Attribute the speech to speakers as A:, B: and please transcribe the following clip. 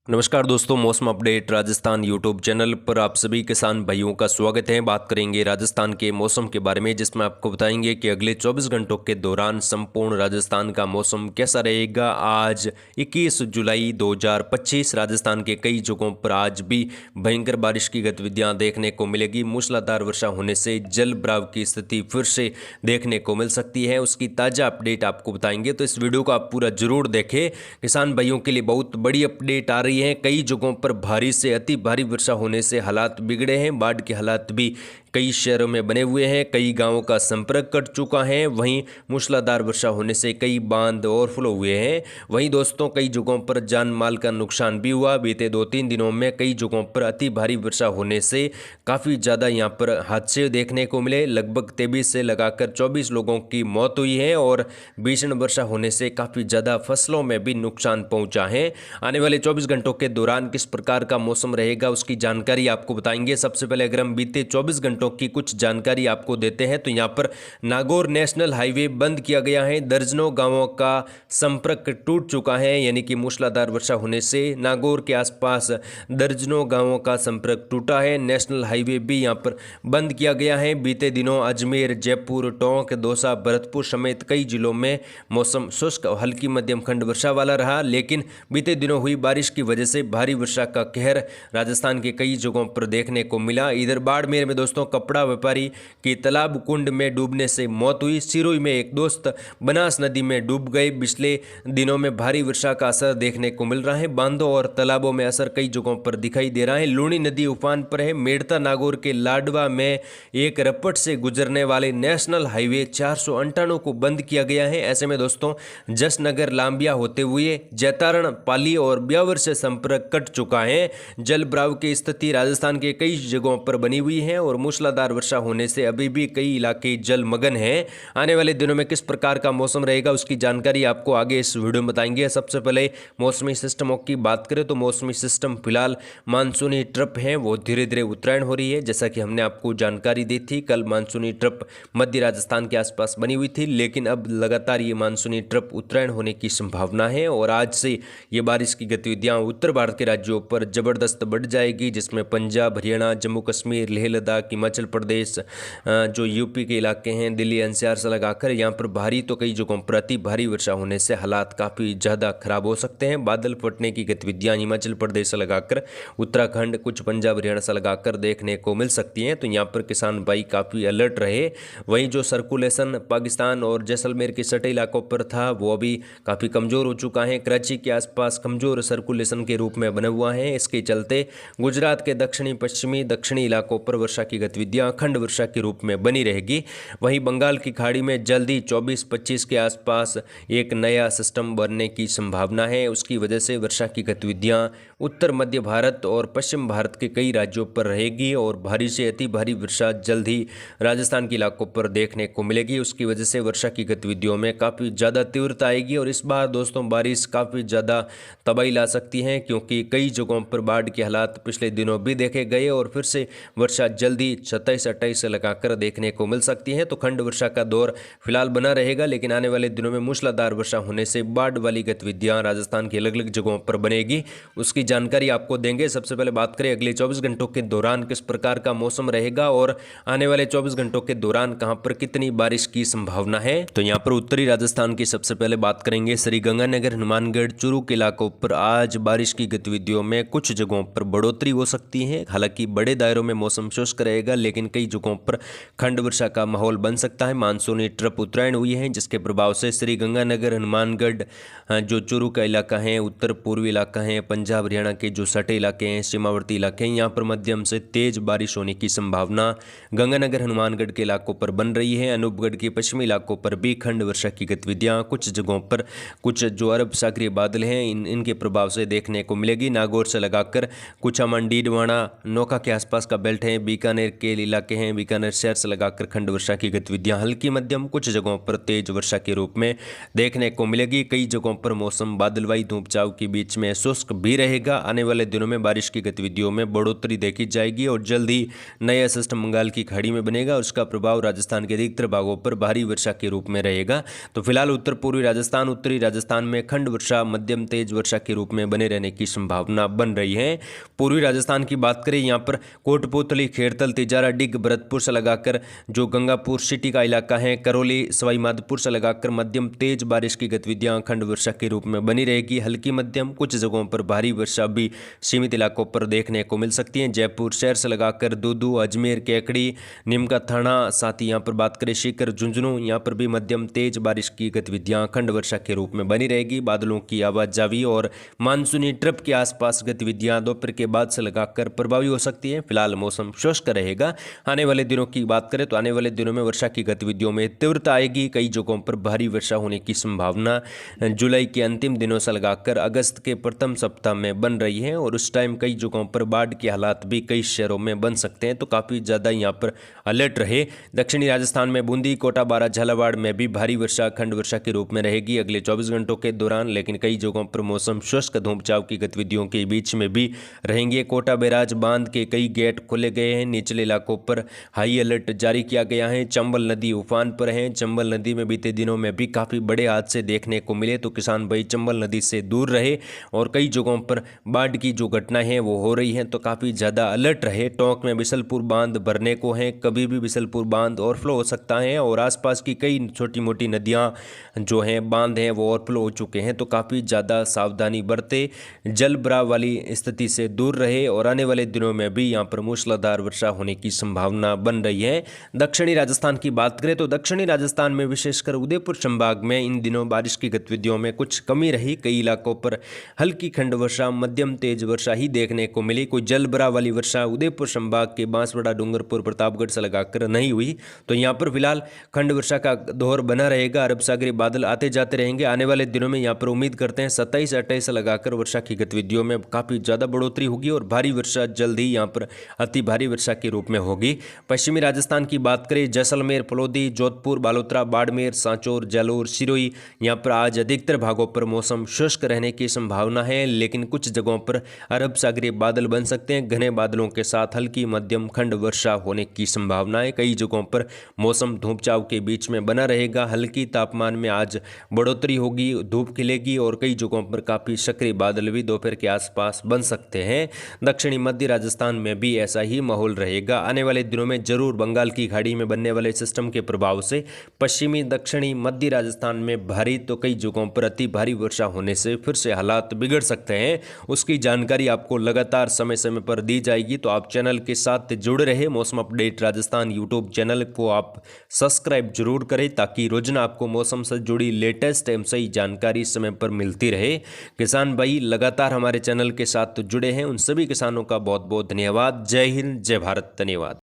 A: नमस्कार दोस्तों, मौसम अपडेट राजस्थान यूट्यूब चैनल पर आप सभी किसान भाइयों का स्वागत है। बात करेंगे राजस्थान के मौसम के बारे में, जिसमें आपको बताएंगे कि अगले 24 घंटों के दौरान संपूर्ण राजस्थान का मौसम कैसा रहेगा। आज 21 जुलाई 2025 राजस्थान के कई जगहों पर आज भी भयंकर बारिश की गतिविधियां देखने को मिलेगी। मूसलाधार वर्षा होने से जल भराव की स्थिति फिर से देखने को मिल सकती है। उसकी ताज़ा अपडेट आपको बताएंगे, तो इस वीडियो को आप पूरा जरूर देखें। किसान भाइयों के लिए बहुत बड़ी अपडेट आ रही है। कई जगहों पर भारी से अति भारी वर्षा होने से हालात बिगड़े हैं। बाढ़ के हालात भी कई शहरों में बने हुए हैं। कई गांवों का संपर्क कट चुका है। वहीं मूसलाधार वर्षा होने से कई बांध ओवरफ्लो हुए हैं। वहीं दोस्तों, कई जगहों पर जान माल का नुकसान भी हुआ। बीते 2-3 दिनों में कई जगहों पर अति भारी वर्षा होने से काफ़ी ज़्यादा यहां पर हादसे देखने को मिले। लगभग 23 से लगाकर 24 लोगों की मौत हुई है और भीषण वर्षा होने से काफ़ी ज़्यादा फसलों में भी नुकसान पहुंचा है। आने वाले 24 घंटों के दौरान किस प्रकार का मौसम रहेगा, उसकी जानकारी आपको बताएंगे। सबसे पहले अगर हम बीते 24 घंटों की कुछ जानकारी आपको देते हैं, तो यहां पर नागौर नेशनल हाईवे बंद किया गया है। दर्जनों गांवों का संपर्क टूट चुका है, यानी कि मूसलाधार वर्षा होने से नागौर के आसपास दर्जनों गांवों का संपर्क टूटा है। नेशनल हाईवे भी यहां पर बंद किया गया है। बीते दिनों अजमेर, जयपुर, टोंक, दौसा, भरतपुर समेत कई जिलों में मौसम शुष्क और हल्की मध्यम खंड वर्षा वाला रहा, लेकिन बीते दिनों हुई बारिश की वजह से भारी वर्षा का कहर राजस्थान के कई जगहों पर देखने को मिला। इधर बाड़मेर में दोस्तों कपड़ा व्यापारी की तालाब कुंड में डूबने से मौत हुई। सिरोही में एक दोस्त बनास नदी में डूब गए। पिछले दिनों में भारी वर्षा का असर देखने को मिल रहा है। बांधों और तालाबों में असर कई जगहों पर दिखाई दे रहा है। लूणी नदी उफान पर है। मेड़ता नागौर के लाडवा में एक रपट से गुजरने वाले नेशनल हाईवे 498 को बंद किया गया है। ऐसे में दोस्तों जसनगर लांबिया होते हुए जैतारण, पाली और ब्यावर से संपर्क कट चुका है। जल भराव की स्थिति राजस्थान के कई जगहों पर बनी हुई है और मूसलाधार वर्षा होने से अभी भी कई इलाके जलमग्न हैं। आने वाले दिनों में किस प्रकार का मौसम रहेगा, उसकी जानकारी आपको आगे इस वीडियो में बताएंगे। सबसे पहले मौसमी सिस्टमों की बात करें तो मौसमी सिस्टम फिलहाल मानसूनी ट्रप है, वो धीरे धीरे उत्तरायण हो रही है। जैसा कि हमने आपको जानकारी दी थी, कल मानसूनी ट्रप मध्य राजस्थान के आसपास बनी हुई थी, लेकिन अब लगातार ये मानसूनी ट्रप उत्तरायण होने की संभावना है और आज से ये बारिश की गतिविधियां उत्तर भारत के राज्यों पर जबरदस्त बढ़ जाएगी, जिसमें पंजाब, हरियाणा, जम्मू कश्मीर, लेह लद्दाख, हिमाचल प्रदेश, जो यूपी के इलाके हैं, दिल्ली एनसीआर से लगाकर यहाँ पर भारी तो कई जगहों पर अति भारी वर्षा होने से हालात काफ़ी ज़्यादा खराब हो सकते हैं। बादल फटने की गतिविधियां हिमाचल प्रदेश से लगाकर उत्तराखंड, कुछ पंजाब हरियाणा से लगाकर देखने को मिल सकती हैं, तो यहाँ पर किसान भाई काफ़ी अलर्ट रहे। वहीं जो सर्कुलेशन पाकिस्तान और जैसलमेर के सटे इलाकों पर था, वो अभी काफ़ी कमज़ोर हो चुका है। कराची के आसपास कमज़ोर सर्कुलेशन के रूप में बना हुआ है। इसके चलते गुजरात के दक्षिणी पश्चिमी दक्षिणी इलाकों पर वर्षा की गतिविधियां अखंड वर्षा के रूप में बनी रहेगी। वहीं बंगाल की खाड़ी में जल्दी 24-25 के आसपास एक नया सिस्टम बनने की संभावना है। उसकी वजह से वर्षा की गतिविधियां उत्तर मध्य भारत और पश्चिम भारत के कई राज्यों पर रहेगी और भारी से अति भारी वर्षा जल्द ही राजस्थान के इलाकों पर देखने को मिलेगी। उसकी वजह से वर्षा की गतिविधियों में काफ़ी ज़्यादा तीव्रता आएगी और इस बार दोस्तों बारिश काफ़ी ज़्यादा तबाही ला सकती है, क्योंकि कई जगहों पर बाढ़ के हालात पिछले दिनों भी देखे गए और फिर से वर्षा जल्दी 27-28 से लगाकर देखने को मिल सकती है। तो खंड वर्षा का दौर फिलहाल बना रहेगा, लेकिन आने वाले दिनों में मूसलाधार वर्षा होने से बाढ़ वाली गतिविधियां राजस्थान की अलग अलग जगहों पर बनेगी, उसकी जानकारी आपको देंगे। सबसे पहले बात करें अगले 24 घंटों के दौरान किस प्रकार का मौसम रहेगा और आने वाले 24 घंटों के दौरान कहां पर कितनी बारिश की संभावना है। तो यहां पर उत्तरी राजस्थान की सबसे पहले बात करेंगे। श्रीगंगानगर, हनुमानगढ़, चूरू के इलाकों पर आज बारिश की गतिविधियों में कुछ जगहों पर बढ़ोतरी हो सकती है। हालांकि बड़े दायरों में मौसम शुष्क रहेगा, लेकिन कई जगहों पर खंड वर्षा का माहौल बन सकता है। मानसूनी ट्रप उत्तरायण हुई है, जिसके प्रभाव से श्रीगंगानगर, हनुमानगढ़, जो चूरू का इलाका है, उत्तर पूर्वी इलाका है, पंजाब हरियाणा के जो सटे इलाके हैं, सीमावर्ती इलाके हैं, यहाँ पर मध्यम से तेज बारिश होने की संभावना गंगानगर, हनुमानगढ़ के इलाकों पर बन रही है। अनूपगढ़ के पश्चिमी इलाकों पर भी खंड वर्षा की गतिविधियां कुछ जगहों पर, कुछ जो अरब सागरीय बादल हैं इनके प्रभाव से देखने को मिलेगी। नागौर से लगाकर कुछ मंडीडवाड़ा, नौका के आसपास का बेल्ट है, बीकानेर के इलाके हैं बीकानेर शहर से लगाकर खंड वर्षा की गतिविधियां हल्की मध्यम, कुछ जगहों पर तेज वर्षा के रूप में देखने को मिलेगी। कई जगहों पर मौसम बादलवाई धूप छांव के बीच में शुष्क भी रहेगा। आने वाले दिनों में बारिश की गतिविधियों में बढ़ोतरी देखी जाएगी और जल्द ही नया सिस्टम बंगाल की खाड़ी में बनेगा। उसका प्रभाव राजस्थान के अधिकतर भागों पर भारी वर्षा के रूप में रहेगा। तो फिलहाल उत्तर पूर्वी राजस्थान, उत्तरी राजस्थान में खंड वर्षा मध्यम तेज वर्षा के रूप में बने रहने की संभावना बन रही है। पूर्वी राजस्थान की बात करें, यहाँ पर कोटपूतली, खेड़तल, तिजारा, डिग, भरतपुर से लगाकर जो गंगापुर सिटी का इलाका है, करौली, सवाई माधोपुर से लगाकर मध्यम तेज बारिश की गतिविधियां खंड वर्षा के रूप में बनी रहेगी। हल्की मध्यम, कुछ जगहों पर भारी वर्षा भी सीमित इलाकों पर देखने को मिल सकती है। जयपुर शहर से लगाकर दूदू, अजमेर, केकड़ी, नीमका थाना, साथ ही यहाँ पर बात करें सीकर, झुंझुनू, यहाँ पर भी मध्यम तेज बारिश की गतिविधियां खंड वर्षा के रूप में बनी रहेगी। बादलों की आवाजावी और मानसूनी ट्रप के आसपास गतिविधियां दोपहर के बाद से लगाकर प्रभावी हो सकती है। फिलहाल मौसम शुष्क रहेगा। आने वाले दिनों की बात करें तो आने वाले दिनों में वर्षा की गतिविधियों में तीव्रता आएगी। कई जगहों पर भारी वर्षा होने की संभावना जुलाई के अंतिम दिनों से लगाकर अगस्त के प्रथम सप्ताह में बन रही है और उस टाइम कई जगहों पर बाढ़ के हालात भी कई शहरों में बन सकते हैं। तो काफ़ी ज़्यादा यहाँ पर अलर्ट रहे। दक्षिणी राजस्थान में बूंदी, कोटा, बारां, झालावाड़ में भी भारी वर्षा खंड वर्षा के रूप में रहेगी अगले 24 घंटों के दौरान, लेकिन कई जगहों पर मौसम शुष्क धूप छांव की गतिविधियों के बीच में भी रहेंगे। कोटा बैराज बांध के कई गेट खोले गए हैं। निचले इलाकों पर हाई अलर्ट जारी किया गया है। चंबल नदी उफान पर है। चंबल नदी में बीते दिनों में भी काफ़ी बड़े हादसे देखने को मिले, तो किसान भाई चंबल नदी से दूर रहे और कई जगहों पर बाढ़ की जो घटनाएं हैं वो हो रही हैं, तो काफ़ी ज़्यादा अलर्ट रहे। टोंक में बिसलपुर बांध भरने को है, कभी भी बिसलपुर बांध ओवरफ्लो हो सकता है और आसपास की कई छोटी मोटी नदियाँ जो हैं, बांध हैं, वो ओवरफ्लो हो चुके हैं। तो काफ़ी ज़्यादा सावधानी बरते, जल भराव वाली स्थिति से दूर रहे और आने वाले दिनों में भी यहाँ पर मूसलाधार वर्षा होने की संभावना बन रही है। दक्षिणी राजस्थान की बात करें तो दक्षिणी राजस्थान में विशेषकर उदयपुर संभाग में इन दिनों बारिश की गतिविधियों में कुछ कमी रही। कई इलाकों पर हल्की खंड वर्षा, मध्यम तेज वर्षा ही देखने को मिली। कोई जल भराव वाली वर्षा उदयपुर संभाग के बांसवाड़ा, डूंगरपुर, प्रतापगढ़ से लगाकर नहीं हुई। तो यहाँ पर फिलहाल खंड वर्षा का दौर बना रहेगा। अरब सागरी बादल आते जाते रहेंगे। आने वाले दिनों में यहाँ पर उम्मीद करते हैं 27-28 से लगाकर वर्षा की गतिविधियों में काफ़ी ज़्यादा बढ़ोतरी होगी और भारी वर्षा जल्द ही यहाँ पर अति भारी वर्षा के रूप में होगी। पश्चिमी राजस्थान की बात करें, जैसलमेर, फलोदी, जोधपुर, बालोतरा, बाड़मेर, सांचौर, जालोर, सिरोही, यहाँ पर आज अधिकतर भागों पर मौसम शुष्क रहने की संभावना है, लेकिन कुछ जगहों पर अरब सागरीय बादल बन सकते हैं। घने बादलों के साथ हल्की मध्यम खंड वर्षा होने की संभावना है। कई जगहों पर मौसम धूप छांव के बीच में बना रहेगा। हल्की तापमान में आज बढ़ोतरी होगी, धूप खिलेगी और कई जगहों पर काफ़ी सक्रिय बादल भी दोपहर के आसपास बन सकते हैं। दक्षिणी मध्य राजस्थान में भी ऐसा ही माहौल रहेगा। आने वाले दिनों में जरूर बंगाल की खाड़ी में बनने वाले सिस्टम के प्रभाव से पश्चिमी दक्षिणी मध्य राजस्थान में भारी तो कई जगहों पर अति भारी वर्षा होने से फिर से हालात बिगड़ सकते हैं। उसकी जानकारी आपको लगातार समय समय पर दी जाएगी, तो आप चैनल के साथ जुड़े रहे। मौसम अपडेट राजस्थान यूट्यूब चैनल को आप सब्सक्राइब जरूर करें ताकि रोजाना आपको मौसम से जुड़ी लेटेस्ट एवं सही जानकारी समय पर मिलती रहे। किसान भाई लगातार हमारे चैनल के साथ जुड़े हैं, उन सभी किसानों का बहुत बहुत धन्यवाद। जय हिंद, जय भारत, धन्यवाद।